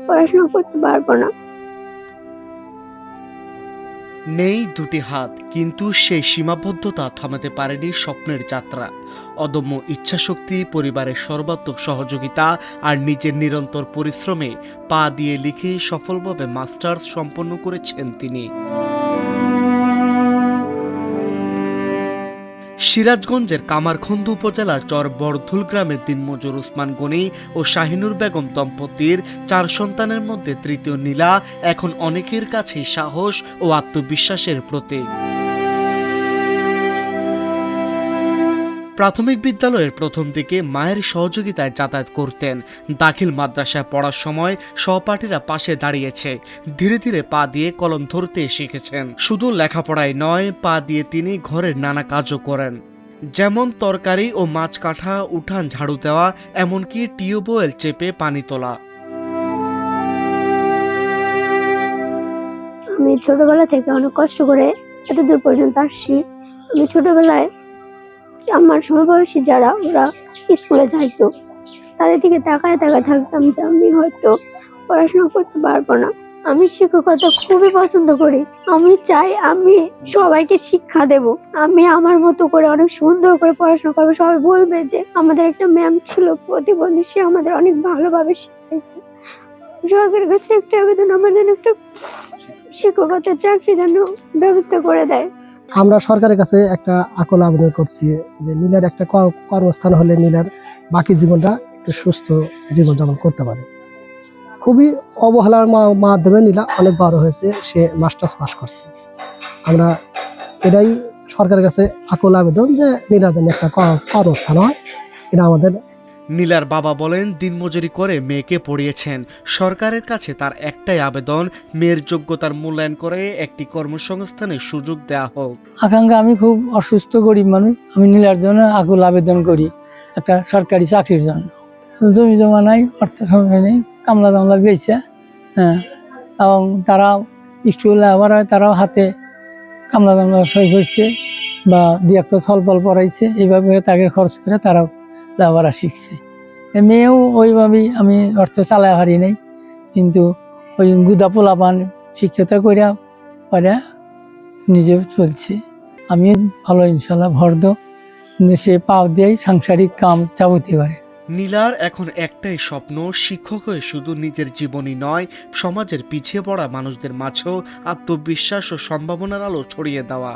পড়াশোনা করতে পারবো না। নেই দুটি হাত, কিন্তু সেই সীমাবদ্ধতা থামাতে পারেনি স্বপ্নের যাত্রা। অদম্য ইচ্ছাশক্তি, পরিবারের সর্বাত্মক সহযোগিতা আর নিজের নিরন্তর পরিশ্রমে পা দিয়ে লিখে সফলভাবে মাস্টার্স সম্পন্ন করেছেন তিনি। সিরাজগঞ্জের কামারখন্দ উপজেলার চর বরধুল গ্রামের দিনমজুর ওসমান গনি ও শাহিনুর বেগম দম্পতির 4 সন্তানের মধ্যে তৃতীয় নীলা এখন অনেকের কাছে সাহস ও আত্মবিশ্বাসের প্রতীক। প্রাথমিক বিদ্যালয়ের প্রথম দিকে মায়ের সহযোগিতায় যাতায়াত করতেন। দাখিল মাদ্রাসায় পড়ার সময় সহপাঠীরা পাশে দাঁড়িয়েছে। ধীরে ধীরে পা দিয়ে কলম ধরতে শিখেছেন। শুধু লেখাপড়াই নয়, পা দিয়ে তিনি ঘরের নানা কাজও করেন, যেমন তরকারি ও মাছ কাটা, উঠান ঝাড়ু দেওয়া, এমনকি টিউবওয়েল চেপে পানি তোলা। আমি ছোটবেলা থেকে অনেক কষ্ট করে এতদূর পর্যন্ত আসছি। আমি ছোটবেলায় আমার সমবয়সী যারা ওরা স্কুলে যাইতো, তাদের দিকে তাকায় তাকায় থাকতাম যে আমি হয়তো পড়াশোনা করতে পারবো না। আমি শিক্ষকতা খুবই পছন্দ করি। আমি চাই আমি সবাইকে শিক্ষা দেব। আমি আমার মতো করে অনেক সুন্দর করে পড়াশোনা করবো। সবাই বলবে যে আমাদের একটা ম্যাম ছিল প্রতিবন্ধী, সে আমাদের অনেক ভালোভাবে শিখাইছে। সরকারের কাছে একটা আবেদন, আমাদের একটা শিক্ষকতার চাকরি যেন ব্যবস্থা করে দেয়। আমরা সরকারের কাছে একটা আকুল আবেদন করছি যে নীলার একটা কর্মস্থান হলে নীলার বাকি জীবনটা একটু সুস্থ জীবনযাপন করতে পারে। খুবই অবহেলার মাধ্যমে নীলা অনেক বড় হয়েছে, সে মাস্টার্স পাস করছে। আমরা এটাই সরকারের কাছে আকুল আবেদন যে নীলার জন্য একটা কর্মস্থান হয়, এটা আমাদের। নীলার বাবা বলেন, দিনমজুরি করে মেয়েকে পড়িয়েছেন। সরকারের কাছে তার একটাই আবেদন, মেয়ের যোগ্যতার মূল্যায়ন করে একটি কর্মসংস্থানের সুযোগ দেওয়া হোক। আকাঙ্ক্ষা, আমি খুব অসুস্থ গরিব মানুষ, আমি নীলার জন্য আকুল আবেদন করি একটা সরকারি চাকরির জন্য। জমি জমা নাই, অর্থ সংখ্যা নেই, কামলা দামলা বেয়েছে, হ্যাঁ, এবং তারা স্কুলে আবার তারাও হাতে কামলা দামলা সই করছে বা দু একটা ছলপল পড়াইছে, এইভাবে তাকে খরচ করে তারাও লেখাপড়া শিখছে। মেয়েও ওইভাবেই, আমি অর্থ চালায় হারি নাই, কিন্তু ওই গুদা পোলাপান শিক্ষিত করিয়া পরে নিজে চলছে। আমি ভালো ইনশাল্লাহ ভর্দ, কিন্তু সে পাও দিয়েই সাংসারিক কাম যাবতীয় করে। নীলার এখন একটাই স্বপ্ন, শিক্ষক হয়ে শুধু নিজের জীবনই নয়, সমাজের পিছিয়ে পড়া মানুষদের মাঝেও আত্মবিশ্বাস ও সম্ভাবনার আলো ছড়িয়ে দেওয়া।